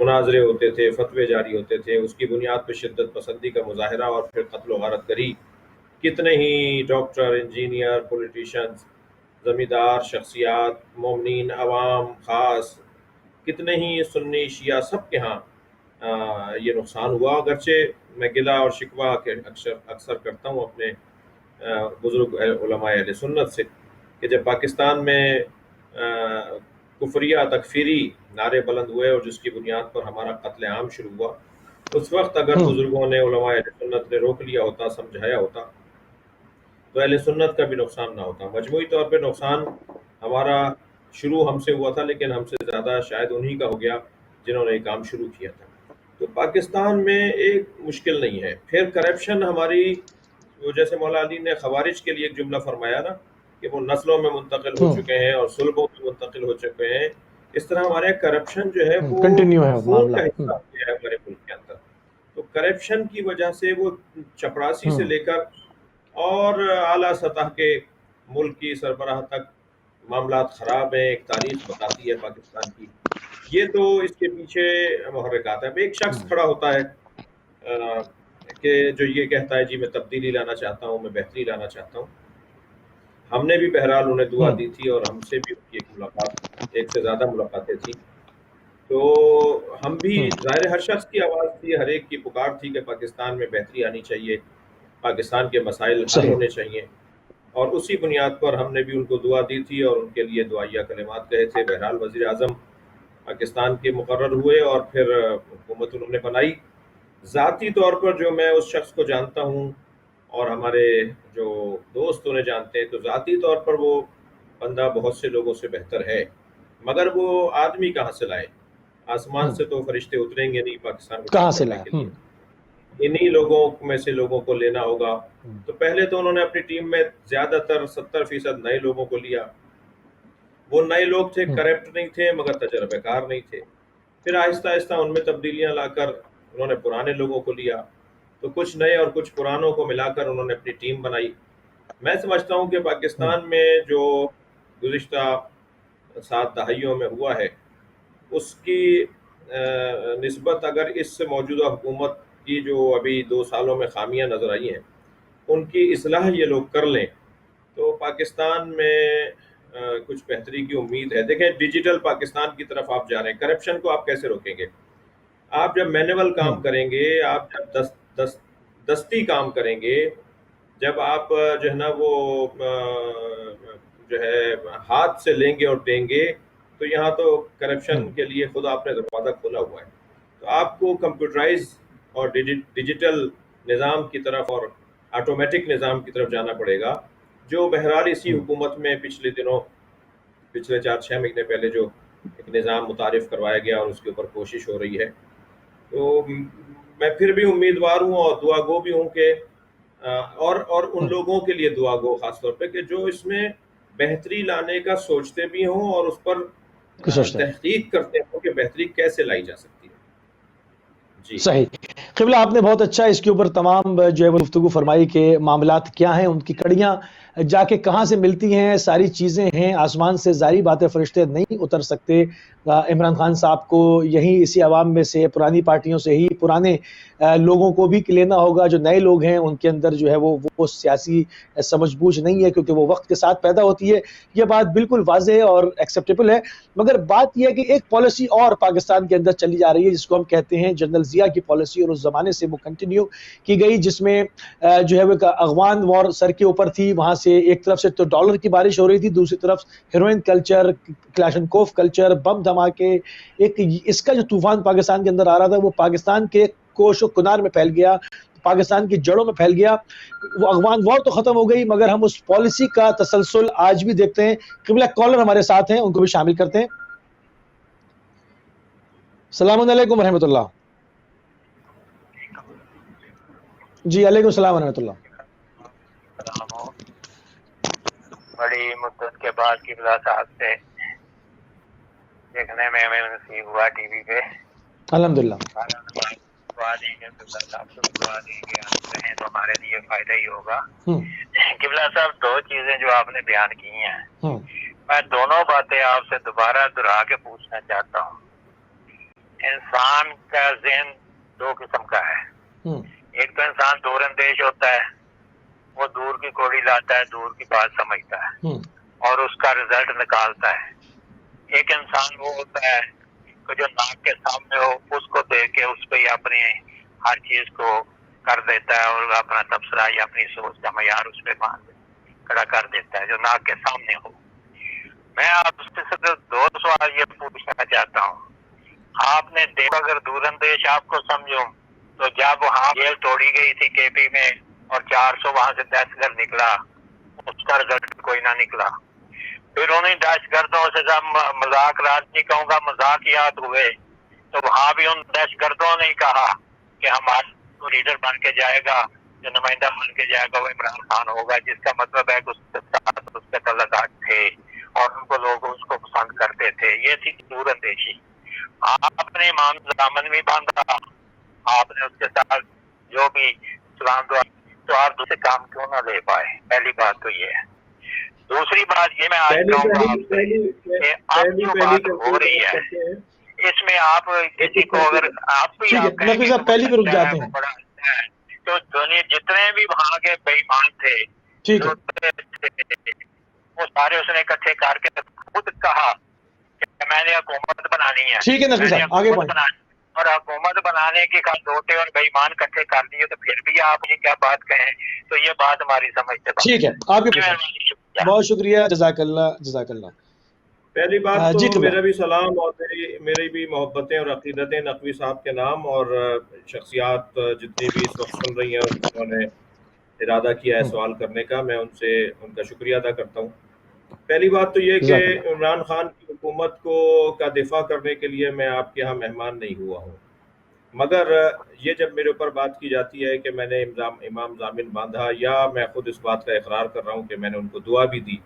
مناظرے ہوتے تھے، فتوے جاری ہوتے تھے، اس کی بنیاد پہ شدت پسندی کا مظاہرہ اور پھر قتل و غارت گری. کتنے ہی ڈاکٹر، انجینئر، پولیٹیشنز، زمیندار شخصیات، مومنین، عوام، خاص، کتنے ہی سنی شیعہ سب کے ہاں یہ نقصان ہوا. اگرچہ میں گلہ اور شکوہ کے اکثر کرتا ہوں اپنے بزرگ علماء اہل سنت سے کہ جب پاکستان میں کفریہ تکفیری نعرے بلند ہوئے اور جس کی بنیاد پر ہمارا قتل عام شروع ہوا، اس وقت اگر بزرگوں نے، علماء اہل سنت نے روک لیا ہوتا، سمجھایا ہوتا، تو اہل سنت کا بھی نقصان نہ ہوتا. مجموعی طور پہ نقصان ہمارا شروع ہم سے ہوا تھا، لیکن ہم سے زیادہ شاید انہی کا ہو گیا جنہوں نے یہ کام شروع کیا تھا. تو پاکستان میں ایک مشکل نہیں ہے. پھر کرپشن ہماری، جیسے مولا علی نے خوارج کے لیے ایک جملہ فرمایا نا کہ وہ نسلوں میں منتقل ہو چکے ہیں اور صلبوں میں منتقل ہو چکے ہیں، اس طرح ہمارے کرپشن جو ہے وہ کنٹینیو ہے خون معاملہ. کا حصہ ہو گیا ہے ہمارے ملک کے اندر. تو کرپشن کی وجہ سے وہ چپراسی سے لے کر اور اعلیٰ سطح کے ملک کی سربراہ تک معاملات خراب ہیں. ایک تاریخ بتاتی ہے پاکستان کی. یہ تو اس کے پیچھے محرکات ہیں. ایک شخص کھڑا ہوتا ہے کہ جو یہ کہتا ہے جی میں تبدیلی لانا چاہتا ہوں، میں بہتری لانا چاہتا ہوں. ہم نے بھی بہرحال انہیں دعا دی تھی اور ہم سے بھی ان کی ایک ملاقات، ایک سے زیادہ ملاقاتیں تھیں. تو ہم بھی ظاہر ہر شخص کی آواز تھی، ہر ایک کی پکار تھی کہ پاکستان میں بہتری آنی چاہیے، پاکستان کے مسائل حل ہونے چاہیے. اور اسی بنیاد پر ہم نے بھی ان کو دعا دی تھی اور ان کے لیے دعائیہ کلمات کہے تھے. بہرحال وزیر اعظم پاکستان کے مقرر ہوئے اور پھر حکومت انہوں نے بنائی. ذاتی طور پر جو میں اس شخص کو جانتا ہوں اور ہمارے جو دوست انہیں جانتے ہیں، تو ذاتی طور پر وہ بندہ بہت سے لوگوں سے بہتر ہے. مگر وہ آدمی کہاں سے لائے؟ آسمان سے تو فرشتے اتریں گے نہیں پاکستان کو ٹھیک کرنے کے لیے. انہی لوگوں میں سے لوگوں کو لینا ہوگا. تو پہلے تو انہوں نے اپنی ٹیم میں زیادہ تر 70% نئے لوگوں کو لیا. وہ نئے لوگ تھے، کرپٹ نہیں تھے مگر تجربہ کار نہیں تھے. پھر آہستہ آہستہ ان میں تبدیلیاں لا کر انہوں نے پرانے لوگوں کو لیا. تو کچھ نئے اور کچھ پرانوں کو ملا کر انہوں نے اپنی ٹیم بنائی. میں سمجھتا ہوں کہ پاکستان میں جو گزشتہ 7 دہائیوں میں ہوا ہے، اس کی نسبت اگر اس سے موجودہ حکومت کی جو ابھی 2 سالوں میں خامیاں نظر آئی ہیں، ان کی اصلاح یہ لوگ کر لیں تو پاکستان میں کچھ بہتری کی امید ہے. دیکھیں ڈیجیٹل پاکستان کی طرف آپ جا رہے ہیں، کرپشن کو آپ کیسے روکیں گے؟ آپ جب مینول کام کریں گے، آپ جب دستی کام کریں گے، جب آپ جو ہے نا وہ جو ہے ہاتھ سے لیں گے اور دیں گے، تو یہاں تو کرپشن کے لیے خود آپ نے دروازہ کھولا ہوا ہے. تو آپ کو کمپیوٹرائز اور ڈیجیٹل نظام کی طرف اور آٹومیٹک نظام کی طرف جانا پڑے گا، جو بہرحال اسی حکومت میں پچھلے 4-6 مہینے پہلے جو ایک نظام متعارف کروایا گیا اور اس کے اوپر کوشش ہو رہی ہے. تو میں پھر بھی امیدوار ہوں اور دعا گو بھی ہوں کہ اور ان لوگوں کے لیے دعا گو خاص طور پہ کہ جو اس میں بہتری لانے کا سوچتے بھی ہوں اور اس پر تحقیق کرتے ہوں کہ بہتری کیسے لائی جا سکتی ہے. جی صحیح. قبلہ آپ نے بہت اچھا اس کے اوپر تمام جو ہے وہ گفتگو فرمائی کہ معاملات کیا ہیں، ان کی کڑیاں جا کے کہاں سے ملتی ہیں. ساری چیزیں ہیں، آسمان سے ظاہری باتیں فرشتے نہیں اتر سکتے. عمران خان صاحب کو یہی اسی عوام میں سے، پرانی پارٹیوں سے ہی پرانے لوگوں کو بھی لینا ہوگا. جو نئے لوگ ہیں ان کے اندر جو ہے وہ سیاسی سمجھ بوجھ نہیں ہے، کیونکہ وہ وقت کے ساتھ پیدا ہوتی ہے. یہ بات بالکل واضح اور ایکسیپٹیبل ہے. مگر بات یہ ہے کہ ایک پالیسی اور پاکستان کے اندر چلی جا رہی ہے جس کو ہم کہتے ہیں جنرل ضیاء کی پالیسی، اور اس زمانے سے وہ کنٹینیو کی گئی، جس میں جو ہے وہ افغان وار سر کے اوپر تھی. وہاں سے ایک طرف سے تو ڈالر کی بارش ہو رہی تھی، دوسری طرف ہیروئن کلچر، کلاشنکوف کلچر، بم دھماکے. ایک اس کا جو طوفان پاکستان کے اندر آ رہا تھا وہ پاکستان کے کوش و کنار میں پھیل گیا، پاکستان کی جڑوں میں پھیل گیا. وہ افغان وار تو ختم ہو گئی مگر ہم اس پالیسی کا تسلسل آج بھی دیکھتے ہیں. قبلہ کالر ہمارے ساتھ ہیں، ان کو بھی شامل کرتے ہیں. السلام علیکم ورحمۃ اللہ. جی علیکم السلام ورحمۃ اللہ. بڑی مدت کے بعد قبلہ صاحب سے دیکھنے میں ہمیں نصیب ہوا ٹی وی پہ. الحمدللہ. دعا دیں گے قبلہ صاحب سے، دعا دیں گے آپ رہیں تو ہمارے لیے فائدہ ہی ہوگا. قبلہ صاحب 2 چیزیں جو آپ نے بیان کی ہیں، میں دونوں باتیں آپ سے دوبارہ دہرا کے پوچھنا چاہتا ہوں. انسان کا ذہن دو قسم کا ہے. ایک تو انسان دور اندیش ہوتا ہے, وہ دور کی کوڑی لاتا ہے, دور کی بات سمجھتا ہے اور اس کا رزلٹ نکالتا ہے. ایک انسان وہ ہوتا ہے کہ جو ناک کے سامنے ہو, اس کو دیکھ کے اس پہ ہی اپنی ہر چیز کو کر دیتا ہے اور اپنا تبصرہ یا اپنی سوچ کا معیار اس پہ کھڑا کر دیتا ہے, جو ناک کے سامنے ہو. میں آپ سے صرف دو سوال یہ پوچھنا چاہتا ہوں. آپ نے دیکھا, اگر دور اندیش آپ کو سمجھو تو جب وہاں جیل توڑی گئی تھی کے پی میں اور 400 وہاں سے دہشت گرد نکلا, اس کا رزلٹ کوئی نہ نکلا. پھر انہیں دہشت گردوں سے جب مذاق راج نہیں کہوں گا, مذاقیات ہوئے تو وہاں بھی ان دہشت گردوں نے کہا کہ ہمارا لیڈر بن کے جائے گا, جو نمائندہ بن کے جائے گا وہ عمران خان ہوگا, جس کا مطلب ہے کہ اس کے ساتھ اس کے تعلقات تھے اور ان کو لوگ اس کو پسند کرتے تھے. یہ تھی دور اندیشی. آپ نے امام دامن بھی باندھا, آپ نے اس کے ساتھ جو بھی سلام دعا, تو آپ دوسرے کام کیوں نہ لے پائے؟ پہلی بات تو یہ ہے. دوسری بات یہ میں آج کہوں گا آپ سے کہ اب جو بات ہو رہی ہے اس میں آپ کسی کو اگر آپ بھی نقوی صاحب پہلی پہ رک جاتے ہیں تو دنیا جتنے بھی وہاں کے بے ایمان تھے وہ سارے اس نے اکٹھے کر کے خود کہا کہ میں نے حکومت بنانی ہے. ٹھیک ہے نقوی صاحب آگے بڑھیں. اور حکومت بنانے کے چھوٹے اور بے ایمان اکٹھے کر دیے تو پھر بھی آپ یہ کیا بات کہیں, تو یہ بات ہماری سمجھ سے ٹھیک ہے. آپ کے بہت شکریہ, جزاک اللہ جزاک اللہ. پہلی بات تو میرا بھی سلام اور میری بھی محبتیں اور عقیدتیں نقوی صاحب کے نام, اور شخصیات جتنی بھی اس وقت سن رہی ہیں انہوں نے ارادہ کیا ہے سوال کرنے کا, میں ان کا شکریہ ادا کرتا ہوں. پہلی بات تو یہ کہ عمران خان کی حکومت کا دفاع کرنے کے لیے میں آپ کے ہاں مہمان نہیں ہوا ہوں, مگر یہ جب میرے اوپر بات کی جاتی ہے کہ میں نے امام ضامن باندھا, یا میں خود اس بات کا اقرار کر رہا ہوں کہ میں نے ان کو دعا بھی دی,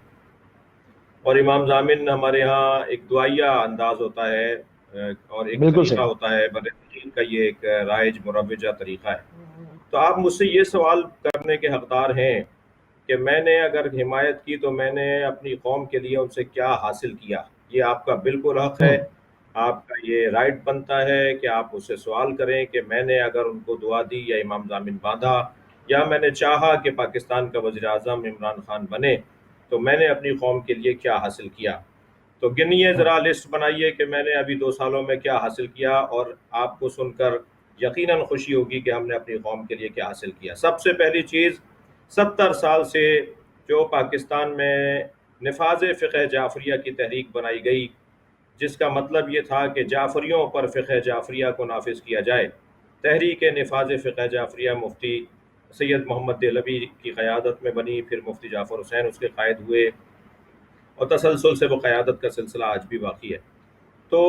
اور امام ضامن ہمارے ہاں ایک دعائیہ انداز ہوتا ہے اور ایک طریقہ ہوتا ہے, بلکہ کا یہ ایک رائج مروجہ طریقہ ہے. تو آپ مجھ سے یہ سوال کرنے کے حقدار ہیں کہ میں نے اگر حمایت کی تو میں نے اپنی قوم کے لیے ان سے کیا حاصل کیا. یہ آپ کا بالکل حق ہے, آپ کا یہ رائٹ بنتا ہے کہ آپ اس سے سوال کریں کہ میں نے اگر ان کو دعا دی یا امام ضامن باندھا یا میں نے چاہا کہ پاکستان کا وزیر اعظم عمران خان بنے تو میں نے اپنی قوم کے لیے کیا حاصل کیا. تو گنیے ذرا, لسٹ بنائیے کہ میں نے ابھی 2 سالوں میں کیا حاصل کیا, اور آپ کو سن کر یقیناً خوشی ہوگی کہ ہم نے اپنی قوم کے لیے کیا حاصل کیا. سب سے پہلی چیز, 70 سال سے جو پاکستان میں نفاذ فقہ جعفریہ کی تحریک بنائی گئی, جس کا مطلب یہ تھا کہ جعفریوں پر فقہ جعفریہ کو نافذ کیا جائے. تحریک نفاذ فقہ جعفریہ مفتی سید محمد دہلوی کی قیادت میں بنی, پھر مفتی جعفر حسین اس کے قائد ہوئے, اور تسلسل سے وہ قیادت کا سلسلہ آج بھی باقی ہے. تو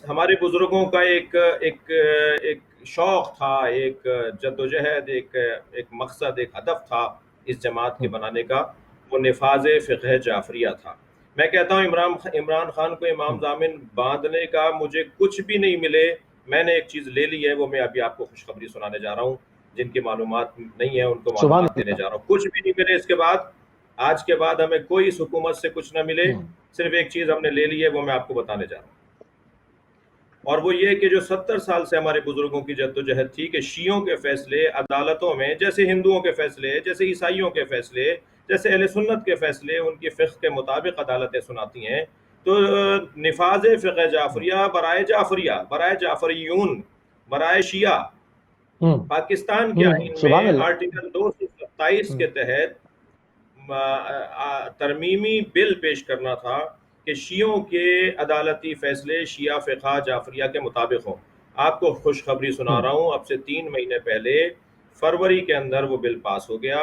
ہمارے بزرگوں کا ایک شوق تھا, ایک جدوجہد, ایک مقصد, ایک ہدف تھا اس جماعت کے بنانے کا, وہ نفاذ فقہ جعفریہ تھا. میں کہتا ہوں عمران خان کو امام ضامن باندھنے کا مجھے کچھ بھی نہیں ملے, میں نے ایک چیز لے لی ہے, وہ میں ابھی آپ کو خوشخبری سنانے جا رہا ہوں. جن کی معلومات نہیں ہے ان کو معلومات دینے جا رہا ہوں. کچھ بھی نہیں ملے اس کے بعد, آج کے بعد ہمیں کوئی اس حکومت سے کچھ نہ ملے, صرف ایک چیز ہم نے لے لی ہے, وہ میں آپ کو بتانے جا رہا ہوں. اور وہ یہ کہ جو 70 سال سے ہمارے بزرگوں کی جدوجہد تھی کہ شیعوں کے فیصلے عدالتوں میں, جیسے ہندوؤں کے فیصلے, جیسے عیسائیوں کے فیصلے, جیسے اہل سنت کے فیصلے ان کی فقہ کے مطابق عدالتیں سناتی ہیں, تو نفاذ فقہ جعفریہ برائے جعفریہ, برائے جعفریون, برائے شیعہ پاکستان کے آئین میں آرٹیکل 227 کے تحت ترمیمی بل پیش کرنا تھا کہ شیعوں کے عدالتی فیصلے شیعہ فقہ جعفریہ کے مطابق ہوں. آپ کو خوشخبری سنا رہا ہوں, اب سے 3 مہینے پہلے فروری کے اندر وہ بل پاس ہو گیا.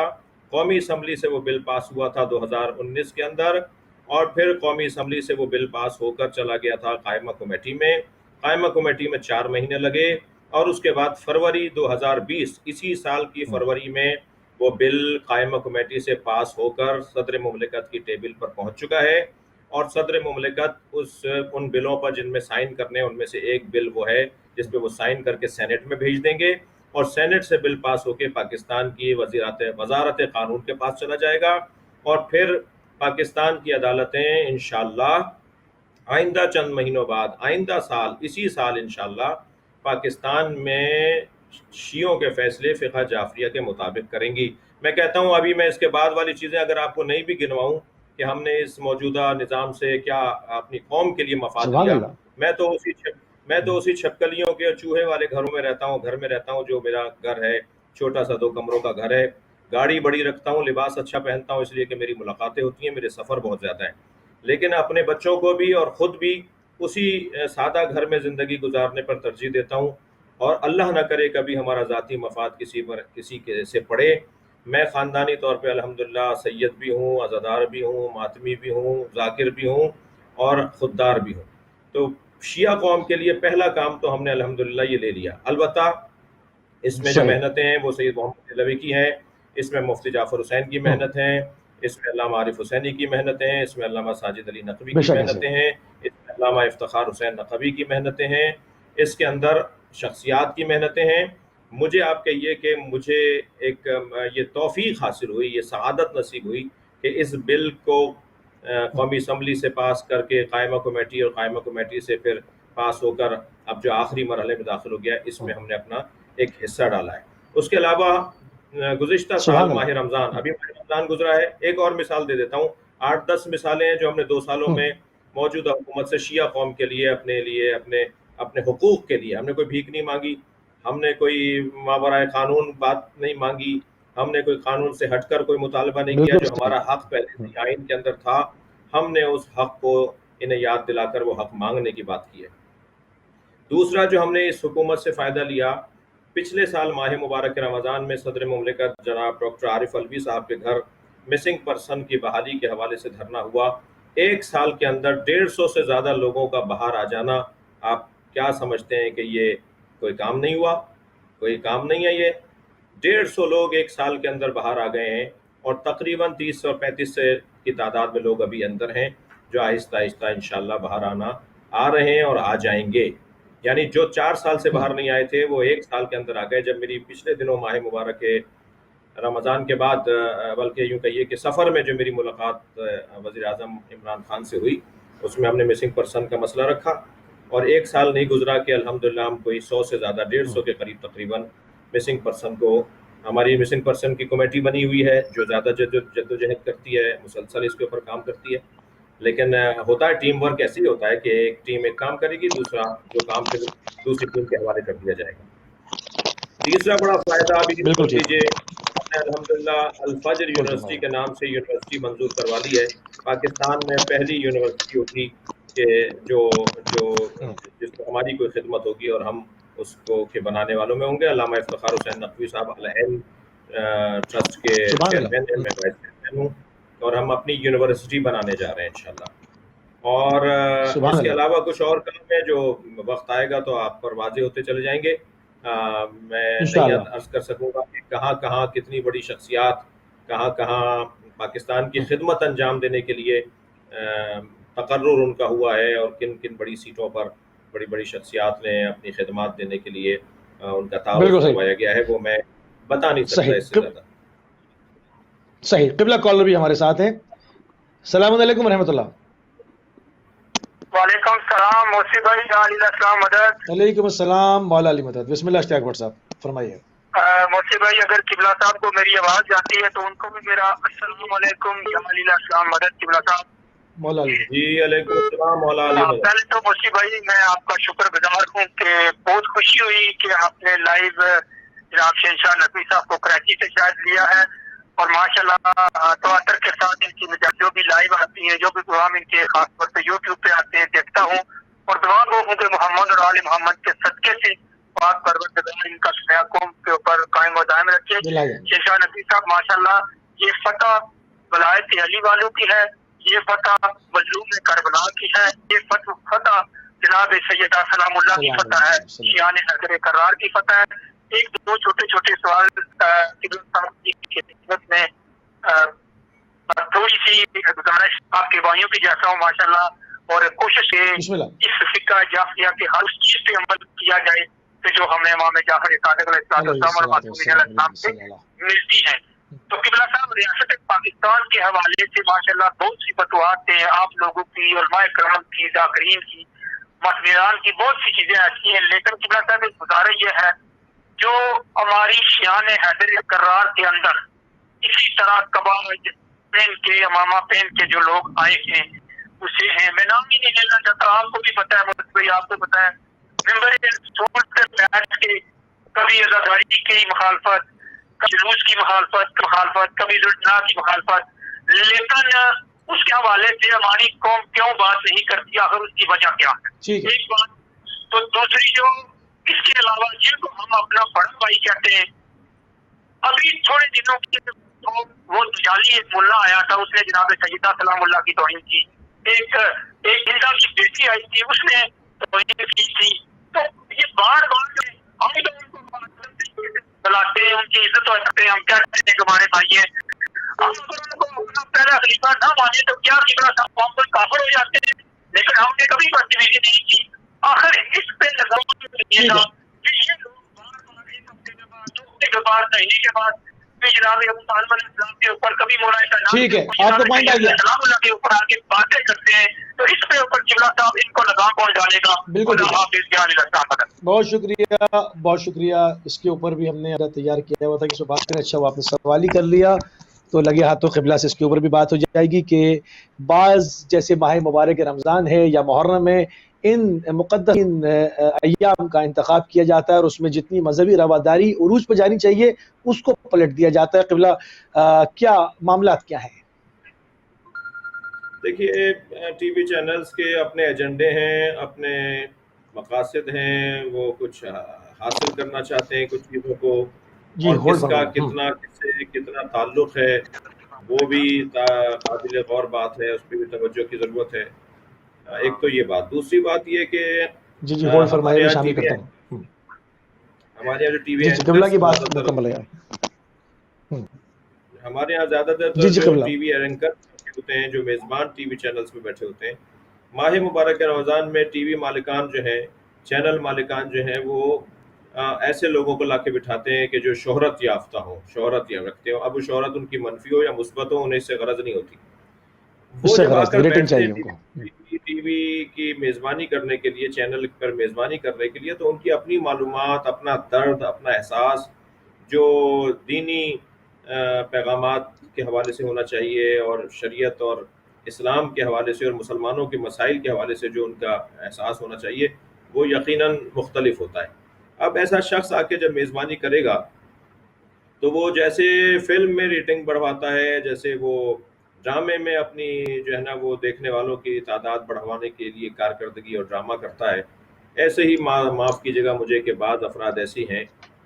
قومی اسمبلی سے وہ بل پاس ہوا تھا 2019 کے اندر, اور پھر قومی اسمبلی سے وہ بل پاس ہو کر چلا گیا تھا قائمہ کمیٹی میں. قائمہ کمیٹی میں 4 مہینے لگے, اور اس کے بعد فروری 2020 اسی سال کی فروری میں وہ بل قائمہ کمیٹی سے پاس ہو کر صدر مملکت کی ٹیبل پر پہنچ چکا ہے. اور صدر مملکت ان بلوں پر جن میں سائن کرنے ان میں سے ایک بل وہ ہے جس پہ وہ سائن کر کے سینٹ میں بھیج دیں گے, اور سینٹ سے بل پاس ہو کے پاکستان کی وزارت قانون کے پاس چلا جائے گا, اور پھر پاکستان کی عدالتیں انشاءاللہ آئندہ چند مہینوں بعد، آئندہ سال، اسی سال انشاءاللہ پاکستان میں شیعوں کے فیصلے فقہ جعفریہ کے مطابق کریں گی۔ میں کہتا ہوں ابھی میں اس کے بعد والی چیزیں اگر آپ کو نہیں بھی گنواؤں کہ ہم نے اس موجودہ نظام سے کیا اپنی قوم کے لیے مفاد لیا، میں تو اسی چھپکلیوں کے چوہے والے گھروں میں رہتا ہوں، گھر میں رہتا ہوں جو میرا گھر ہے، چھوٹا سا 2 کمروں کا گھر ہے، گاڑی بڑی رکھتا ہوں، لباس اچھا پہنتا ہوں اس لیے کہ میری ملاقاتیں ہوتی ہیں، میرے سفر بہت زیادہ ہیں، لیکن اپنے بچوں کو بھی اور خود بھی اسی سادہ گھر میں زندگی گزارنے پر ترجیح دیتا ہوں، اور اللہ نہ کرے کبھی ہمارا ذاتی مفاد کسی کے سے پڑے۔ میں خاندانی طور پہ الحمدللہ سید بھی ہوں، عزادار بھی ہوں، ماتمی بھی ہوں، ذاکر بھی ہوں اور خوددار بھی ہوں۔ تو شیعہ قوم کے لیے پہلا کام تو ہم نے الحمدللہ یہ لے لیا۔ البتہ اس میں جو محنتیں ہیں وہ سید محمد دہلوی کی ہیں، اس میں مفتی جعفر حسین کی محنت ہیں، اس میں علامہ عارف حسینی کی محنتیں ہیں، اس میں علامہ ساجد علی نقوی کی محنتیں ہیں، اس میں علامہ افتخار حسین نقوی کی محنتیں ہیں، اس کے اندر شخصیات کی محنتیں ہیں۔ مجھے آپ کہیے کہ مجھے ایک یہ توفیق حاصل ہوئی، یہ سعادت نصیب ہوئی کہ اس بل کو قومی اسمبلی سے پاس کر کے قائمہ کمیٹی اور قائمہ کمیٹی سے پھر پاس ہو کر اب جو آخری مرحلے میں داخل ہو گیا، اس میں ہم نے اپنا ایک حصہ ڈالا ہے۔ اس کے علاوہ گزشتہ سال ماہ رمضان، ابھی ماہ رمضان گزرا ہے، ایک اور مثال دے دیتا ہوں، 8-10 مثالیں ہیں جو ہم نے 2 سالوں میں موجودہ حکومت سے شیعہ قوم کے لیے، اپنے حقوق کے لیے، ہم نے کوئی بھیک نہیں مانگی، ہم نے کوئی ماورائے قانون بات نہیں مانگی، ہم نے کوئی قانون سے ہٹ کر کوئی مطالبہ نہیں کیا، جو ہمارا حق پہلے سے آئین کے اندر تھا، ہم نے اس حق کو انہیں یاد دلا کر وہ حق مانگنے کی بات کی ہے۔ دوسرا جو ہم نے اس حکومت سے فائدہ لیا، پچھلے سال ماہ مبارک رمضان میں صدر مملکت جناب ڈاکٹر عارف الوی صاحب کے گھر مسنگ پرسن کی بحالی کے حوالے سے دھرنا ہوا۔ 1 سال کے اندر 150 سے زیادہ لوگوں کا باہر آ جانا، آپ کیا سمجھتے ہیں کہ یہ کوئی کام نہیں ہوا؟ کوئی کام نہیں ہے یہ۔ 150 لوگ 1 سال کے اندر باہر آ گئے ہیں، اور تقریباً 30 اور 35 کی تعداد میں لوگ ابھی اندر ہیں جو آہستہ آہستہ انشاءاللہ باہر آ رہے ہیں اور آ جائیں گے۔ یعنی جو 4 سال سے باہر نہیں آئے تھے وہ 1 سال کے اندر آ گئے۔ جب میری پچھلے دنوں ماہ مبارک رمضان کے بعد، بلکہ یوں کہیے کہ سفر میں جو میری ملاقات وزیر اعظم عمران خان سے ہوئی، اس میں ہم نے مسنگ پرسن کا مسئلہ رکھا، اور 1 سال نہیں گزرا کہ الحمدللہ ہم کوئی 100 سے زیادہ 150 کے قریب تقریباً مسنگ پرسن کو، ہماری مسنگ پرسن کی کمیٹی بنی ہوئی ہے جو زیادہ جدوجہد کرتی ہے، مسلسل اس کے اوپر کام کرتی ہے، لیکن ہوتا ہے ٹیم ورک ایسے ہی ہوتا ہے کہ ایک ٹیم ایک کام کرے گی، دوسرا جو کام پھر دوسری ٹیم کے حوالے کر دیا جائے گا۔ تیسرا بڑا فائدہ ابھی سن لیجیے، ہم نے الحمدللہ الفجر یونیورسٹی کے نام سے یونیورسٹی منظور کروا لی ہے۔ پاکستان میں پہلی یونیورسٹی ہوگی کہ جس کو ہماری کوئی خدمت ہوگی اور ہم اس کو کے بنانے والوں میں ہوں گے۔ علامہ افتخار حسین نقوی صاحب العین ٹرسٹ کے چیئرمین ہیں، میں وائس چیئرمین ہوں، اور ہم اپنی یونیورسٹی بنانے جا رہے ہیں انشاءاللہ۔ اور اس کے علاوہ کچھ اور کام ہے جو وقت آئے گا تو آپ پر واضح ہوتے چلے جائیں گے۔ میں نہیں عرض کر سکوں گا کہ کہاں کہاں کتنی بڑی شخصیات کہاں کہاں پاکستان کی خدمت انجام دینے کے لیے تقرر ان کا ہوا ہے، اور کن کن بڑی سیٹوں پر بڑی بڑی شخصیات نے اپنی خدمات دینے کے لیے ان کا تعارف کروایا گیا ہے، وہ میں بتا نہیں سکتا اس سے زیادہ۔ صحیح۔ قبلہ کالر بھی ہمارے ساتھ ہیں۔ السلام علیکم ورحمۃ اللہ۔ وعلیکم السلام موسی بھائی، علی السلام مدد۔ وعلیکم السلام مولا علی مدد۔ بسم اللہ اشتیاق بٹ صاحب فرمائیے۔ موسی بھائی اگر قبلہ صاحب کو میری آواز جاتی ہے تو ان کو بھی میرا السلام علیکم یا علی السلام مدد قبلہ صاحب۔ مولا علی جی علیکم السلام مولا علی مدد۔ پہلے تو موسی بھائی میں آپ کا شکر گزار ہوں کہ بہت خوشی ہوئی کہ آپ نے لائیو جناب شہنشاہ نقوی صاحب کو کراچی سے شاید لیا ہے، اور ماشاءاللہ تواتر کے ساتھ ان کی جو بھی لائیو آتی ہیں، جو بھی پروگرام ان کے خاص طور پہ یوٹیوب پہ آتے ہیں دیکھتا ہوں، اور دعا گو ہوں کہ محمد اور آل محمد کے صدقے سے پاک پروردگار ان کا سایہ قوم کے اوپر قائم و دائم رکھے۔ شہنشاہ نقوی صاحب ماشاءاللہ یہ فتح ولایت علی والوں کی ہے، یہ فتح مظلوم کربلا کی ہے، یہ فتح جناب سیدہ سلام اللہ کی فتح ہے، شیعان حیدر کرار کی فتح ہے۔ ایک دو چھوٹے چھوٹے سوال کی خدمت میں تھوڑی سی گزارش آپ کے بھائیوں کی جیسا ہوں ماشاءاللہ، اور کوشش ہے اس فقہ جعفریہ کے ہر اس چیز پہ عمل کیا جائے کہ جو ہمیں امام جعفر صادق علیہ السلام اور معصومین علیہ السلام سے ملتی ہیں۔ تو قبلہ صاحب ریاست پاکستان کے حوالے سے ماشاءاللہ بہت سی فتوحات ہیں آپ لوگوں کی، علماء کرام کی، ذاکرین کی، مفسرین کی، بہت سی چیزیں ایسی ہیں، لیکن قبلہ صاحب ایک گزارش یہ ہے جو ہماری شیان حیدر کرار کے اندر اسی طرح کباج پہن کے، امامہ پہن کے جو لوگ آئے ہیں اسے ہیں، میں نام ہی نہیں لینا چاہتا، آپ کو بھی پتا ہے مدد بھائی، آپ کو پتا ہے، ممبر سوچ پہ بیٹھ کے کبھی عزاداری کی مخالفت، جلوس کی مخالفت، کبھی لٹنا کی مخالفت، لیکن اس کے حوالے سے ہماری قوم کیوں بات نہیں کرتی، آخر اس کی وجہ کیا ہے؟ ایک بات تو دوسری جو اس کے علاوہ جن کو ہم اپنا بڑا بھائی کہتے ہیں، ابھی تھوڑے دنوں کے وہ جعلی ایک ملا آیا تھا، اس نے جناب سیدہ سلام اللہ کی توہین کی، ایک ہندا کی بیٹی آئی تھی اس نے توہین کی تھی، تو یہ بار بار ہم لوگوں کو بلاتے ہیں، ان کی عزت کرتے ہیں، ہم کہتے ہیں کہ ہمارے بھائی ہیں، ہم ان کو اپنا پہلا خلیفہ نہ مانے تو کیا قبلہ صاحب قوم پر کافر ہو جاتے ہیں، لیکن ہم نے کبھی بدتمیزی نہیں کی، آخر اس پہ لگاؤ یہ تھا کہ یہ لوگ بار بار ایک ہفتے کے بعد، 2 ہفتے کے بعد، مہینے کے بعد جناب ابو طالب علیہ السلام کے اوپر، کبھی مولانا ٹھیک ہے، آپ کو پوائنٹ آ گیا، سلام اللہ کے اوپر آگے باتیں کرتے ہیں، تو اس پہ اوپر قبلہ صاحب ان کو لگام کون ڈالے گا؟ بالکل، بہت شکریہ، اس کے اوپر بھی ہم نے تیار کیا ہوا تھا کہ بات کریں، اچھا وہ آپ نے سوال ہی کر لیا، تو لگے ہاتھوں قبلہ سے اس کے اوپر بھی بات ہو جائے گی کہ بعض جیسے ماہ مبارک رمضان ہے یا محرم ہے، ان مقدس ایام کا انتخاب کیا جاتا ہے اور اس میں جتنی مذہبی رواداری عروج پہ جانی چاہیے اس کو پلٹ دیا جاتا ہے۔ قبلہ کیا معاملات کیا ہیں؟ دیکھیے، ٹی وی چینلز کے اپنے ایجنڈے ہیں، اپنے مقاصد ہیں، وہ کچھ حاصل کرنا چاہتے ہیں کچھ چیزوں کو، اور کس کا کتنا تعلق ہے وہ بھی قابل غور بات ہے، اس پہ بھی توجہ کی ضرورت ہے۔ ایک تو یہ بات، دوسری بات یہ کہ ہمارے یہاں ٹی وی ہمارے یہاں جو ٹی وی ہمارے یہاں زیادہ تر جو ٹی وی اینکر ہوتے ہیں، جو میزبان ٹی وی چینلز پہ بیٹھے ہوتے ہیں، ماہ مبارک رمضان میں ٹی وی مالکان جو ہیں، چینل مالکان جو ہیں، وہ ایسے لوگوں کو لا کے بٹھاتے ہیں کہ جو شہرت یافتہ ہوں، شہرت یا رکھتے ہوں، اب وہ شہرت ان کی منفی ہو یا مثبت ہو، انہیں اس سے غرض نہیں ہوتی، وہ جب آ کر بیٹھتے ہیں ٹی وی کی میزبانی کرنے کے لیے، چینل پر میزبانی کرنے کے لیے، تو ان کی اپنی معلومات، اپنا درد، اپنا احساس جو دینی پیغامات کے حوالے سے ہونا چاہیے اور شریعت اور اسلام کے حوالے سے اور مسلمانوں کے مسائل کے حوالے سے جو ان کا احساس ہونا چاہیے، وہ یقیناً مختلف ہوتا ہے۔ اب ایسا شخص آ کے جب میزبانی کرے گا تو وہ جیسے فلم میں ریٹنگ بڑھواتا ہے، جیسے وہ ڈرامے میں اپنی جو ہے نا وہ دیکھنے والوں کی تعداد بڑھوانے کے لیے کارکردگی اور ڈرامہ کرتا ہے، ایسے ہی معاف کیجیے گا مجھے کہ بعض افراد ایسی ہیں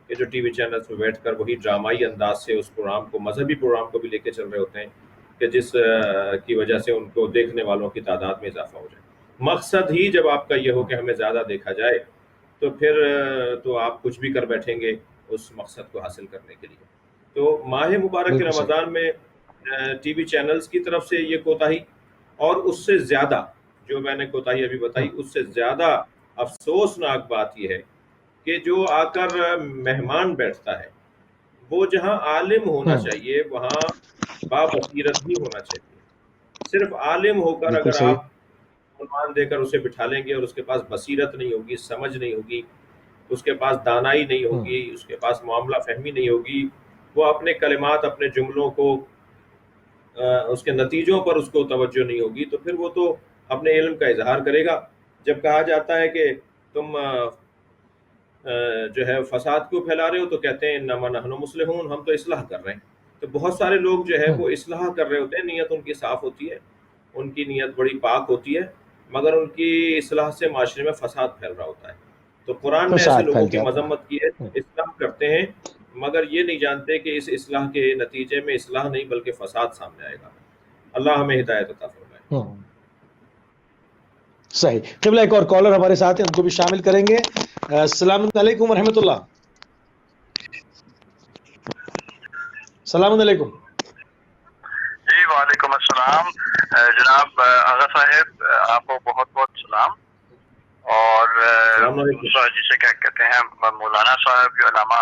کہ جو ٹی وی چینلز پہ بیٹھ کر وہی ڈرامائی انداز سے اس پروگرام کو، مذہبی پروگرام کو بھی لے کے چل رہے ہوتے ہیں کہ جس کی وجہ سے ان کو دیکھنے والوں کی تعداد میں اضافہ ہو جائے۔ مقصد ہی جب آپ کا یہ ہو کہ ہمیں زیادہ دیکھا جائے تو پھر تو آپ کچھ بھی کر بیٹھیں گے اس مقصد کو حاصل کرنے کے لیے۔ تو ماہ مبارک رمضان میں ٹی وی چینلز کی طرف سے یہ کوتاہی، اور اس سے زیادہ جو میں نے کوتاہی ابھی بتائی، اس سے زیادہ افسوسناک بات یہ ہے کہ جو آ کر مہمان بیٹھتا ہے وہ جہاں عالم ہونا چاہیے وہاں بابصیرت بھی ہونا چاہیے۔ صرف عالم ہو کر اگر آپ عنوان دے کر اسے بٹھا لیں گے اور اس کے پاس بصیرت نہیں ہوگی، سمجھ نہیں ہوگی، اس کے پاس دانائی نہیں ہوگی، اس کے پاس معاملہ فہمی نہیں ہوگی، وہ اپنے کلمات، اپنے جملوں کو، اس کے نتیجوں پر اس کو توجہ نہیں ہوگی، تو پھر وہ تو اپنے علم کا اظہار کرے گا۔ جب کہا جاتا ہے کہ تم جو ہے فساد کیوں پھیلا رہے ہو، تو کہتے ہیں انما نحن مصلحون، ہم تو اصلاح کر رہے ہیں۔ تو بہت سارے لوگ جو ہے وہ اصلاح کر رہے ہوتے ہیں، نیت ان کی صاف ہوتی ہے، ان کی نیت بڑی پاک ہوتی ہے، مگر ان کی اصلاح سے معاشرے میں فساد پھیل رہا ہوتا ہے۔ تو قرآن نے ایسے لوگوں کی مذمت کی ہے، اصلاح کرتے ہیں مگر یہ نہیں جانتے کہ اس اصلاح کے نتیجے میں اصلاح نہیں بلکہ فساد سامنے آئے گا۔ اللہ ہمیں ہدایت عطا فرمائے۔ صحیح۔ قبلہ ایک اور کالر ہمارے ساتھ ہیں، ان کو بھی شامل کریں گے۔ السلام علیکم ورحمۃ اللہ۔ السلام علیکم۔ جی وعلیکم السلام جناب آغا صاحب، آپ کو بہت بہت سلام، اور جسے کیا کہتے ہیں مولانا صاحب جو علامہ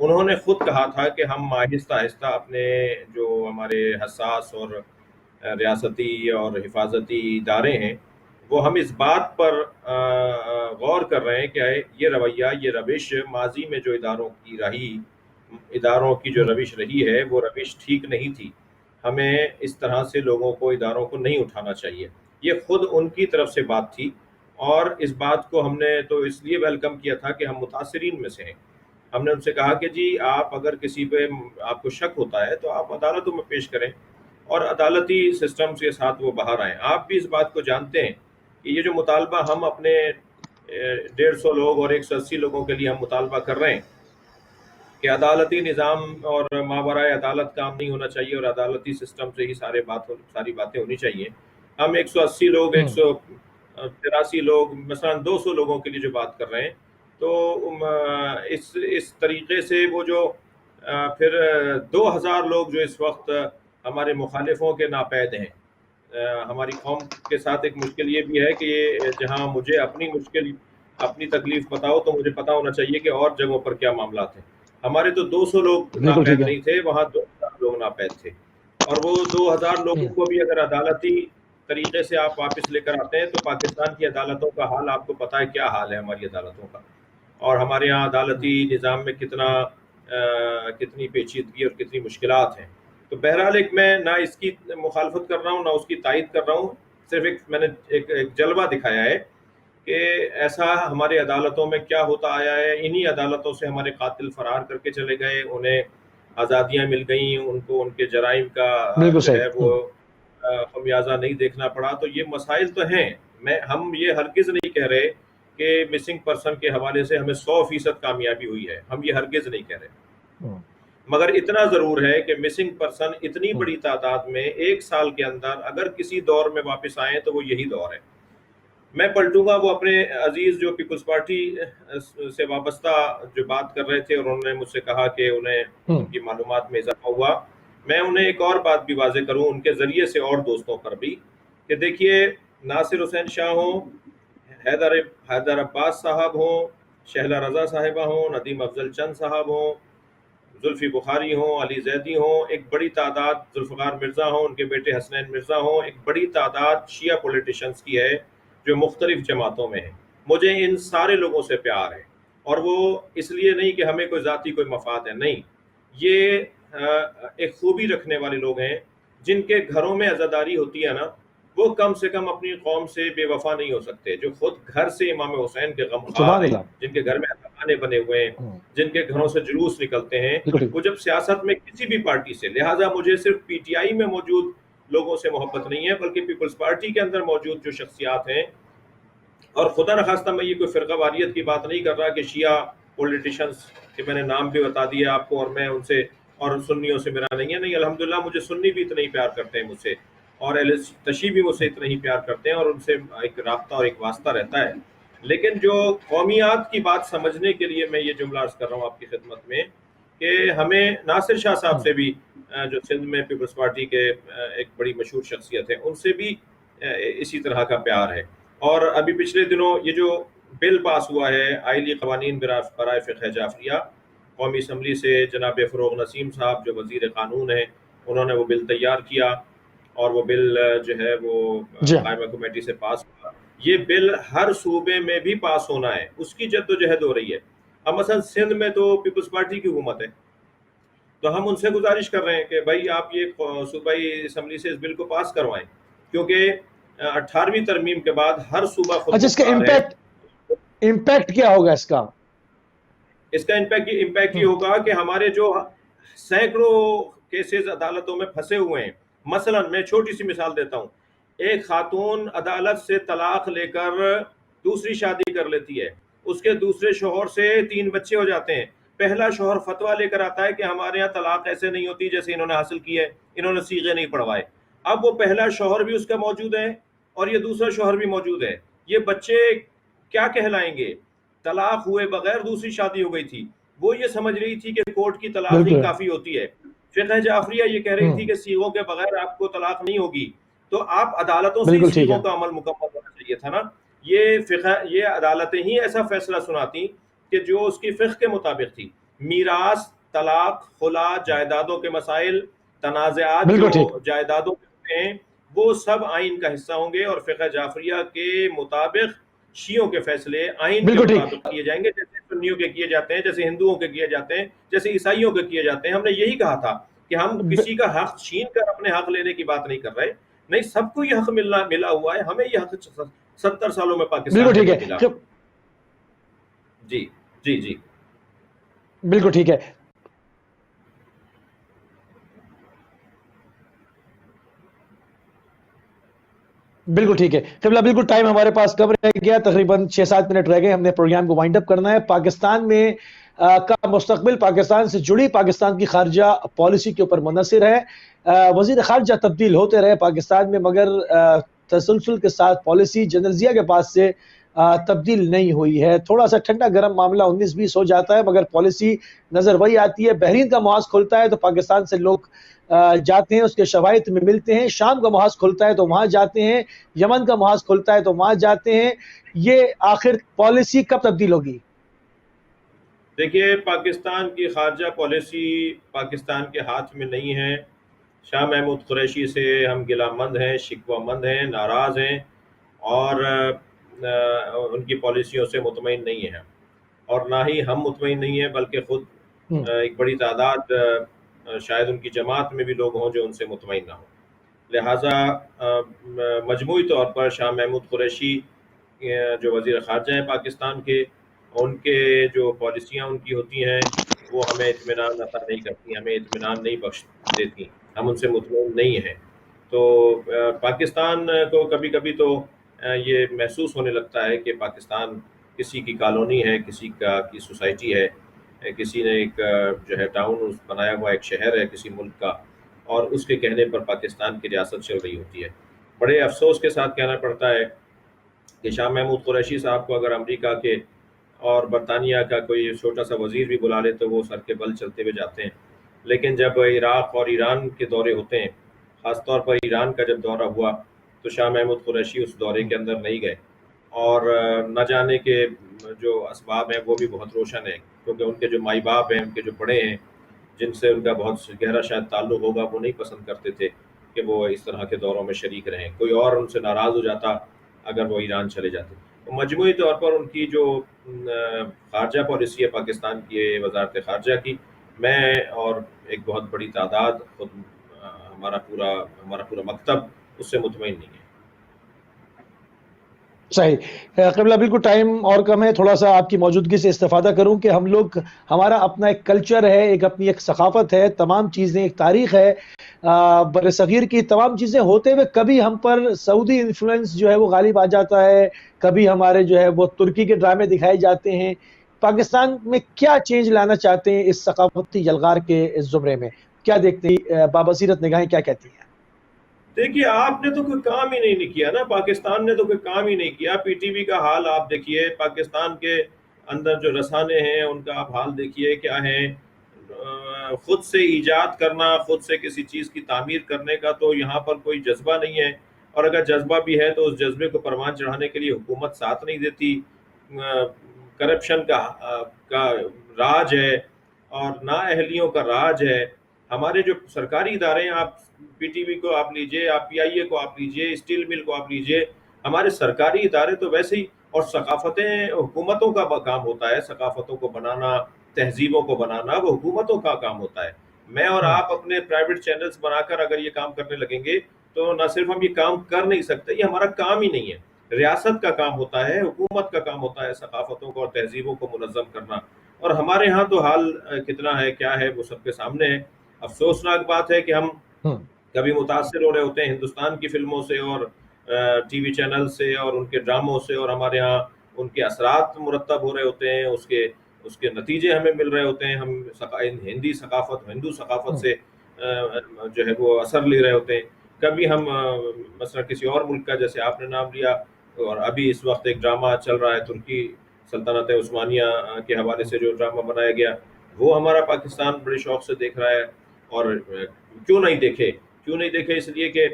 انہوں نے خود کہا تھا کہ ہم آہستہ آہستہ اپنے جو ہمارے حساس اور ریاستی اور حفاظتی ادارے ہیں وہ ہم اس بات پر غور کر رہے ہیں کہ یہ رویہ، یہ روش ماضی میں جو اداروں کی جو روش رہی ہے وہ روش ٹھیک نہیں تھی. ہمیں اس طرح سے لوگوں کو، اداروں کو نہیں اٹھانا چاہیے. یہ خود ان کی طرف سے بات تھی، اور اس بات کو ہم نے تو اس لیے ویلکم کیا تھا کہ ہم متاثرین میں سے ہیں. ہم نے ان سے کہا کہ جی آپ اگر کسی پہ آپ کو شک ہوتا ہے تو آپ عدالتوں میں پیش کریں اور عدالتی سسٹم کے ساتھ وہ باہر آئیں. آپ بھی اس بات کو جانتے ہیں کہ یہ جو مطالبہ ہم اپنے 150 لوگ اور 180 لوگوں کے لیے ہم مطالبہ کر رہے ہیں کہ عدالتی نظام اور ماورائے عدالت کام نہیں ہونا چاہیے اور عدالتی سسٹم سے ہی ساری باتیں ہونی چاہیے. ہم 180 لوگ، 183 لوگ، مثلا 200 لوگوں کے لیے جو بات کر رہے ہیں، تو اس طریقے سے وہ جو پھر 2000 لوگ جو اس وقت ہمارے مخالفوں کے ناپید ہیں. ہماری قوم کے ساتھ ایک مشکل یہ بھی ہے کہ جہاں مجھے اپنی تکلیف بتاؤ تو مجھے پتا ہونا چاہیے کہ اور جگہوں پر کیا معاملات ہیں. ہمارے تو 200 لوگ ناپید نہیں تھے، وہاں 2000 لوگ ناپید تھے، اور وہ 2000 لوگوں کو بھی اگر عدالتی طریقے سے آپ واپس لے کر آتے ہیں تو پاکستان کی عدالتوں کا حال آپ کو پتا ہے کیا حال ہے ہماری عدالتوں کا، اور ہمارے یہاں عدالتی نظام میں کتنی پیچیدگی اور کتنی مشکلات ہیں. تو بہرحال میں نہ اس کی مخالفت کر رہا ہوں نہ اس کی تائید کر رہا ہوں، صرف میں نے ایک جلوہ دکھایا ہے کہ ایسا ہمارے عدالتوں میں کیا ہوتا آیا ہے. انہی عدالتوں سے ہمارے قاتل فرار کر کے چلے گئے، انہیں آزادیاں مل گئیں، ان کو ان کے جرائم کا جو ہے وہ خمیازہ نہیں دیکھنا پڑا. تو یہ مسائل تو ہیں. ہم یہ ہرگز نہیں کہہ رہے کہ مسنگ پرسن کے حوالے سے ہمیں 100% کامیابی ہوئی ہے، ہم یہ ہرگز نہیں کہہ رہے، مگر اتنا ضرور ہے کہ مسنگ پرسن اتنی بڑی تعداد میں ایک سال کے اندر اگر کسی دور میں واپس آئیں تو وہ یہی دور ہے. میں پلٹوں گا وہ اپنے عزیز جو پیپلز پارٹی سے وابستہ جو بات کر رہے تھے اور انہوں نے مجھ سے کہا کہ انہیں ان کی معلومات میں اضافہ ہوا. میں انہیں ایک اور بات بھی واضح کروں ان کے ذریعے سے اور دوستوں پر بھی کہ دیکھیے، ناصر حسین شاہ ہوں، حیدر عباس صاحب ہوں، شہلا رضا صاحبہ ہوں، ندیم افضل چند صاحب ہوں، زلفی بخاری ہوں، علی زیدی ہوں، ایک بڑی تعداد، ذوالفقار مرزا ہوں، ان کے بیٹے حسنین مرزا ہوں، ایک بڑی تعداد شیعہ پولیٹیشنز کی ہے جو مختلف جماعتوں میں ہیں. مجھے ان سارے لوگوں سے پیار ہے، اور وہ اس لیے نہیں کہ ہمیں کوئی ذاتی کوئی مفاد ہے، نہیں، یہ ایک خوبی رکھنے والے لوگ ہیں جن کے گھروں میں عزاداری ہوتی ہے نا، وہ کم سے کم اپنی قوم سے بے وفا نہیں ہو سکتے. جو خود گھر سے امام حسین کے غمخوار ہیں، جن کے گھر میں احتمانے بنے ہوئے ہیں، جن کے گھروں سے جلوس نکلتے ہیں، وہ جب سیاست میں کسی بھی پارٹی سے، لہٰذا مجھے صرف پی ٹی آئی میں موجود لوگوں سے محبت نہیں ہے بلکہ پیپلز پارٹی کے اندر موجود جو شخصیات ہیں، اور خدا نخواستہ میں یہ کوئی فرقہ واریت کی بات نہیں کر رہا کہ شیعہ پولیٹیشنز کہ میں نے نام بھی بتا دیا آپ کو اور میں ان سے اور سنیوں سے میرا نہیں ہے، نہیں، الحمدللہ مجھے سنی بھی اتنا ہی پیار کرتے ہیں مجھ سے، اور اہل تشیع بھی مجھ سے اتنا ہی پیار کرتے ہیں، اور ان سے ایک رابطہ اور ایک واسطہ رہتا ہے. لیکن جو قومیات کی بات سمجھنے کے لیے میں یہ جملہ عرض کر رہا ہوں آپ کی خدمت میں کہ ہمیں ناصر شاہ صاحب سے بھی جو سندھ میں پیپلز پارٹی کے ایک بڑی مشہور شخصیت ہے، ان سے بھی اسی طرح کا پیار ہے. اور ابھی پچھلے دنوں یہ جو بل پاس ہوا ہے آئلی قوانین برائے فقہ جعفریہ، قومی اسمبلی سے جناب فروغ نسیم صاحب جو وزیر قانون ہیں، انہوں نے وہ بل تیار کیا اور وہ بل جو ہے وہ قائمہ کمیٹی سے پاس ہوا. یہ بل ہر صوبے میں بھی پاس ہونا ہے، اس کی جد و جہد ہو رہی ہے. اب مثلا سندھ میں تو پیپلز پارٹی کی حکومت ہے، تو ہم ان سے گزارش کر رہے ہیں کہ بھائی آپ یہ صوبائی اسمبلی سے اس بل کو پاس کروائیں، کیونکہ 18ویں ترمیم کے بعد ہر صوبہ خود اچھا، اس کا امپیکٹ کیا ہوگا؟ اس کا امپیکٹ یہ ہوگا کہ ہمارے جو سینکڑوں کیسز عدالتوں میں پھنسے ہوئے ہیں، مثلا میں چھوٹی سی مثال دیتا ہوں، ایک خاتون عدالت سے طلاق لے کر دوسری شادی کر لیتی ہے، اس کے دوسرے شوہر سے 3 بچے ہو جاتے ہیں، پہلا شوہر فتویٰ لے کر آتا ہے کہ ہمارے ہاں طلاق ایسے نہیں ہوتی جیسے انہوں نے حاصل کی ہے، انہوں نے صیغے نہیں پڑھوائے. اب وہ پہلا شوہر بھی اس کا موجود ہے اور یہ دوسرا شوہر بھی موجود ہے، یہ بچے کیا کہلائیں گے؟ طلاق ہوئے بغیر دوسری شادی ہو گئی تھی. وہ یہ سمجھ رہی تھی کہ کورٹ کی طلاق ہی کافی ہوتی ہے. فقہ جعفریہ یہ کہہ رہی تھی کہ صیغوں کے بغیر آپ کو طلاق نہیں ہوگی. تو آپ عدالتوں سے صیغوں کا عمل مکمل ہونا چاہیے تھا نا. یہ عدالتیں ہی ایسا فیصلہ سناتی کہ جو اس کی فقہ کے مطابق تھی. میراث، طلاق، خلا، جائیدادوں کے مسائل، تنازعات جو جائیدادوں کے ہیں وہ سب آئین کا حصہ ہوں گے، اور فقہ جعفریہ کے مطابق شیعوں کے فیصلے آئین کے مطابق کیے جائیں گے، جیسے سنیوں کے کیے جاتے ہیں، جیسے ہندوؤں کے کیے جاتے ہیں، جیسے عیسائیوں کے کیے جاتے ہیں۔ ہم نے یہی کہا تھا کہ ہم کسی کا حق چھین کر اپنے حق لینے کی بات نہیں کر رہے، نہیں، سب کو یہ حق ملا ہوا ہے، ہمیں یہ حق 70 سالوں میں پاکستان میں ملا۔ جی جی جی بالکل ٹھیک ہے۔ بالکل ٹھیک ہے قبلہ، بالکل ٹائم ہمارے پاس کم رہ گیا، تقریباً 6-7 منٹ رہ گئے، ہم نے پروگرام کو وائنڈ اپ کرنا ہے۔ پاکستان میں کا مستقبل پاکستان سے جڑی پاکستان کی خارجہ پالیسی کے اوپر منحصر ہے۔ وزیر خارجہ تبدیل ہوتے رہے پاکستان میں، مگر تسلسل کے ساتھ پالیسی جنرل ضیاء کے پاس سے تبدیل نہیں ہوئی ہے۔ تھوڑا سا ٹھنڈا گرم معاملہ 19-20 ہو جاتا ہے، مگر پالیسی نظر وہی آتی ہے۔ بحرین کا محاذ کھلتا ہے تو پاکستان سے لوگ جاتے ہیں، اس کے شواہد میں ملتے ہیں۔ شام کا محاذ کھلتا ہے تو وہاں جاتے ہیں، یمن کا محاذ کھلتا ہے تو وہاں جاتے ہیں۔ یہ آخر پالیسی کب تبدیل ہوگی؟ دیکھیے، پاکستان کی خارجہ پالیسی پاکستان کے ہاتھ میں نہیں ہے۔ شاہ محمود قریشی سے ہم گلہ مند ہیں، شکوہ مند ہیں، ناراض ہیں، اور ان کی پالیسیوں سے مطمئن نہیں ہیں، اور نہ ہی ہم مطمئن نہیں ہیں، بلکہ خود ایک بڑی تعداد شاید ان کی جماعت میں بھی لوگ ہوں جو ان سے مطمئن نہ ہوں۔ لہٰذا مجموعی طور پر شاہ محمود قریشی جو وزیر خارجہ ہیں پاکستان کے، ان کے جو پالیسیاں ان کی ہوتی ہیں وہ ہمیں اطمینان عطا نہیں کرتی، ہمیں اطمینان نہیں بخش دیتی، ہم ان سے مطمئن نہیں ہیں۔ تو پاکستان کو کبھی کبھی تو یہ محسوس ہونے لگتا ہے کہ پاکستان کسی کی کالونی ہے، کسی کی سوسائٹی ہے، کسی نے ایک جو ہے ٹاؤن بنایا ہوا ایک شہر ہے کسی ملک کا، اور اس کے کہنے پر پاکستان کی ریاست چل رہی ہوتی ہے۔ بڑے افسوس کے ساتھ کہنا پڑتا ہے کہ شاہ محمود قریشی صاحب کو اگر امریکہ کے اور برطانیہ کا کوئی چھوٹا سا وزیر بھی بلا لے تو وہ سر کے بل چلتے ہوئے جاتے ہیں، لیکن جب عراق اور ایران کے دورے ہوتے ہیں، خاص طور پر ایران کا جب دورہ ہوا تو شاہ محمود قریشی اس دورے کے اندر نہیں گئے، اور نہ جانے کے جو اسباب ہیں وہ بھی بہت روشن ہیں، کیونکہ ان کے جو مائی باپ ہیں، ان کے جو بڑے ہیں، جن سے ان کا بہت گہرا شاید تعلق ہوگا، وہ نہیں پسند کرتے تھے کہ وہ اس طرح کے دوروں میں شریک رہیں۔ کوئی اور ان سے ناراض ہو جاتا اگر وہ ایران چلے جاتے۔ تو مجموعی طور پر ان کی جو خارجہ پالیسی ہے پاکستان کی وزارت خارجہ کی، میں اور ایک بہت بڑی تعداد خود ہمارا پورا مکتب اس سے مطمئن نہیں ہے۔ صحیح قبلہ، بالکل ٹائم اور کم ہے، تھوڑا سا آپ کی موجودگی سے استفادہ کروں کہ ہمارا اپنا ایک کلچر ہے، اپنی ایک ثقافت ہے، تمام چیزیں، ایک تاریخ ہے بر صغیر کی، تمام چیزیں ہوتے ہوئے کبھی ہم پر سعودی انفلوئنس جو ہے وہ غالب آ جاتا ہے، کبھی ہمارے جو ہے وہ ترکی کے ڈرامے دکھائے جاتے ہیں۔ پاکستان میں کیا چینج لانا چاہتے ہیں اس ثقافتی یلغار کے اس زمرے میں؟ کیا دیکھتے ہیں؟ بابصیرت نگاہیں کیا کہتی ہیں؟ دیکھیے، آپ نے تو کوئی کام ہی نہیں کیا نا، پاکستان نے تو کوئی کام ہی نہیں کیا۔ پی ٹی وی کا حال آپ دیکھیے، پاکستان کے اندر جو رسانے ہیں ان کا آپ حال دیکھیے کیا ہے۔ خود سے ایجاد کرنا، خود سے کسی چیز کی تعمیر کرنے کا تو یہاں پر کوئی جذبہ نہیں ہے، اور اگر جذبہ بھی ہے تو اس جذبے کو پروان چڑھانے کے لیے حکومت ساتھ نہیں دیتی۔ کرپشن کا راج ہے اور نااہلیوں کا راج ہے۔ ہمارے جو سرکاری ادارے ہیں، آپ پی ٹی وی کو آپ لیجئے، آپ پی آئی اے کو آپ لیجئے، اسٹیل مل کو آپ لیجئے، ہمارے سرکاری ادارے تو ویسے ہی، اور ثقافتیں حکومتوں کا کام ہوتا ہے، ثقافتوں کو بنانا، تہذیبوں کو بنانا وہ حکومتوں کا کام ہوتا ہے۔ میں اور آپ اپنے پرائیویٹ چینلز بنا کر اگر یہ کام کرنے لگیں گے تو نہ صرف ہم یہ کام کر نہیں سکتے، یہ ہمارا کام ہی نہیں ہے۔ ریاست کا کام ہوتا ہے، حکومت کا کام ہوتا ہے ثقافتوں کو اور تہذیبوں کو منظم کرنا، اور ہمارے ہاں تو حال کتنا ہے، کیا ہے، وہ سب کے سامنے ہے۔ افسوسناک بات ہے کہ ہم کبھی متاثر ہو رہے ہوتے ہیں ہندوستان کی فلموں سے اور ٹی وی چینل سے اور ان کے ڈراموں سے، اور ہمارے ہاں ان کے اثرات مرتب ہو رہے ہوتے ہیں، اس کے نتیجے ہمیں مل رہے ہوتے ہیں، ہم ہندو ثقافت سے جو ہے وہ اثر لے رہے ہوتے ہیں۔ کبھی ہم مثلا کسی اور ملک کا، جیسے آپ نے نام لیا، اور ابھی اس وقت ایک ڈرامہ چل رہا ہے ترکی سلطنت عثمانیہ کے حوالے سے جو ڈرامہ بنایا گیا، وہ ہمارا پاکستان بڑے شوق سے دیکھ رہا ہے۔ اور کیوں نہیں دیکھے؟ اس لیے کہ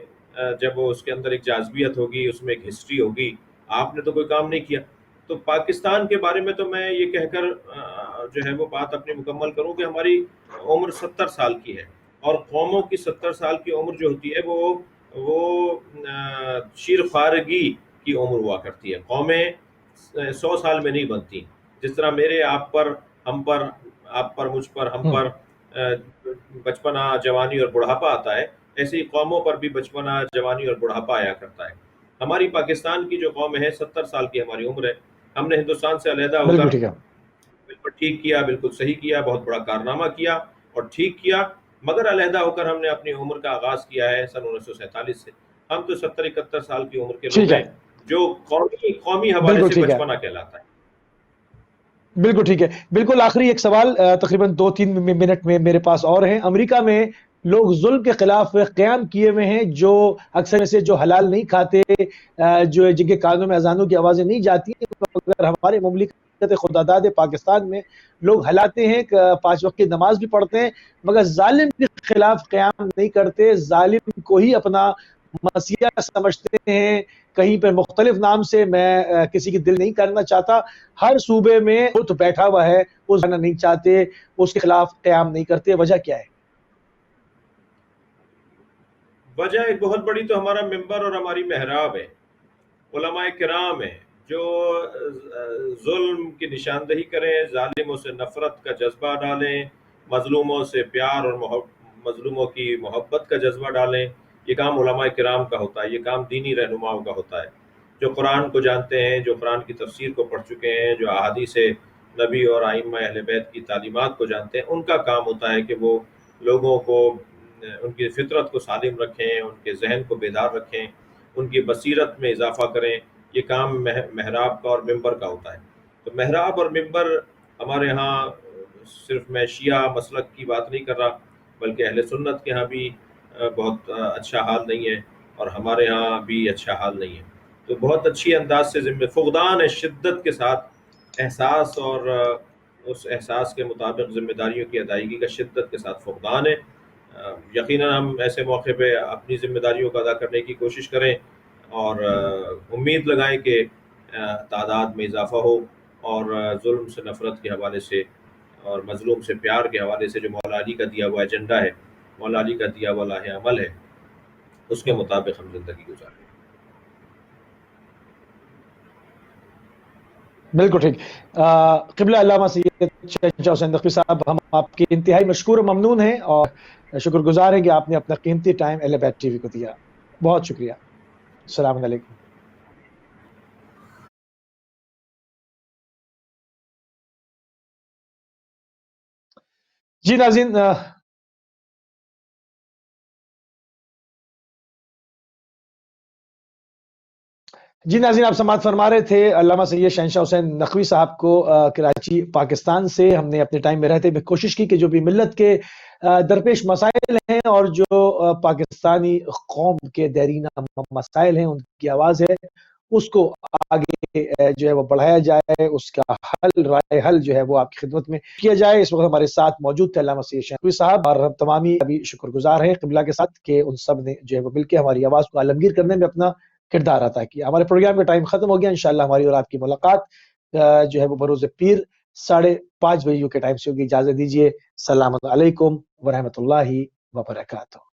جب وہ اس کے اندر ایک جاذبیت ہوگی، اس میں ایک ہسٹری ہوگی۔ آپ نے تو کوئی کام نہیں کیا۔ تو پاکستان کے بارے میں تو میں یہ کہہ کر جو ہے وہ بات اپنی مکمل کروں کہ ہماری عمر 70 سال کی ہے، اور قوموں کی 70 سال کی عمر جو ہوتی ہے وہ شیر خارگی کی عمر ہوا کرتی ہے. قومیں 100 سال میں نہیں بنتی. جس طرح میرے آپ پر، ہم پر، آپ پر، مجھ پر، ہم پر بچپنا، جوانی اور بڑھاپا آتا ہے، ایسے ہی قوموں پر بھی بچپنا، جوانی اور بڑھاپا آیا کرتا ہے. ہماری پاکستان کی جو قوم ہے 70 سال کی ہماری عمر ہے. ہم نے ہندوستان سے علیحدہ ہو کر بالکل ٹھیک کیا، بالکل صحیح کیا، بہت بڑا کارنامہ کیا اور ٹھیک کیا، مگر علیحدہ ہو کر ہم نے اپنی عمر کا آغاز کیا ہے سن 1947 سے. ہم تو 70-71 سال کی عمر کے لوگ ہیں، جو قومی حوالے سے بچپنا کہلاتا ہے. بالکل ٹھیک ہے. بالکل آخری ایک سوال تقریباً 2-3 منٹ میں میرے پاس اور ہیں. امریکہ میں لوگ ظلم کے خلاف قیام کیے ہوئے ہیں، جو اکثر سے جو حلال نہیں کھاتے، جو جن کے کانوں میں اذانوں کی آوازیں نہیں جاتی ہیں. اگر ہمارے مملکت خداداد پاکستان میں لوگ ہلاتے ہیں، 5 وقت کی نماز بھی پڑھتے ہیں، مگر ظالم کے خلاف قیام نہیں کرتے، ظالم کو ہی اپنا مسیح سمجھتے ہیں. کہیں پہ مختلف نام سے، میں کسی کی دل نہیں کرنا چاہتا، ہر صوبے میں بت بیٹھا ہوا ہے، اس بننا نہیں چاہتے، اس کے خلاف قیام نہیں کرتے. وجہ کیا ہے؟ وجہ ایک بہت بڑی تو ہمارا ممبر اور ہماری محراب ہے. علماء کرام ہیں جو ظلم کی نشاندہی کریں، ظالموں سے نفرت کا جذبہ ڈالیں، مظلوموں سے پیار اور مظلوموں کی محبت کا جذبہ ڈالیں. یہ کام علماء کرام کا ہوتا ہے، یہ کام دینی رہنماؤں کا ہوتا ہے، جو قرآن کو جانتے ہیں، جو قرآن کی تفسیر کو پڑھ چکے ہیں، جو احادیث نبی اور ائمہ اہل بیت کی تعلیمات کو جانتے ہیں. ان کا کام ہوتا ہے کہ وہ لوگوں کو، ان کی فطرت کو سالم رکھیں، ان کے ذہن کو بیدار رکھیں، ان کی بصیرت میں اضافہ کریں. یہ کام محراب کا اور ممبر کا ہوتا ہے. تو محراب اور ممبر ہمارے ہاں، صرف میں شیعہ مسلک کی بات نہیں کر رہا، بلکہ اہل سنت کے ہاں بھی بہت اچھا حال نہیں ہے، اور ہمارے ہاں بھی اچھا حال نہیں ہے. تو بہت اچھی انداز سے فقدان شدت کے ساتھ احساس، اور اس احساس کے مطابق ذمہ داریوں کی ادائیگی کا شدت کے ساتھ فقدان ہے. یقیناً ہم ایسے موقع پہ اپنی ذمہ داریوں کو ادا کرنے کی کوشش کریں، اور امید لگائیں کہ تعداد میں اضافہ ہو، اور ظلم سے نفرت کے حوالے سے اور مظلوم سے پیار کے حوالے سے جو مولا علی کا دیا ہوا ایجنڈا ہے، مولا علی کا دیا ہوا لاہ عمل ہے، اس کے مطابق ہم زندگی گزاریں. بالکل ٹھیک. قبلہ علامہ سید شہنشاہ حسین نقوی صاحب، ہم آپ کی انتہائی مشکور و ممنون ہیں، اور شکر گزار ہیں کہ آپ نے اپنا قیمتی ٹائم اہل بیت ٹی وی کو دیا. بہت شکریہ. السلام علیکم. جی ناظرین، آپ سماعت فرما رہے تھے علامہ سید شہنشاہ حسین نقوی صاحب کو کراچی پاکستان سے. ہم نے اپنے ٹائم میں رہتے ہوئے کوشش کی کہ جو بھی ملت کے درپیش مسائل ہیں اور جو پاکستانی قوم کے دیرینہ مسائل ہیں، ان کی آواز ہے، اس کو آگے جو ہے وہ بڑھایا جائے، اس کا رائے حل جو ہے وہ آپ کی خدمت میں کیا جائے. اس وقت ہمارے ساتھ موجود تھے علامہ سید شہنشاہ صاحب، اور ہم تمامی ابھی شکر گزار ہیں قبلہ کے ساتھ کہ ان سب نے جو ہے وہ مل کے ہماری آواز کو عالمگیر کرنے میں اپنا کردار عطا کیا. ہمارے پروگرام کا ٹائم ختم ہو گیا. انشاءاللہ ہماری اور آپ کی ملاقات جو ہے وہ بروز پیر 5:30 بجے کے ٹائم سے ہوگی. اجازت دیجیے. السلام علیکم ورحمۃ اللہ وبرکاتہ.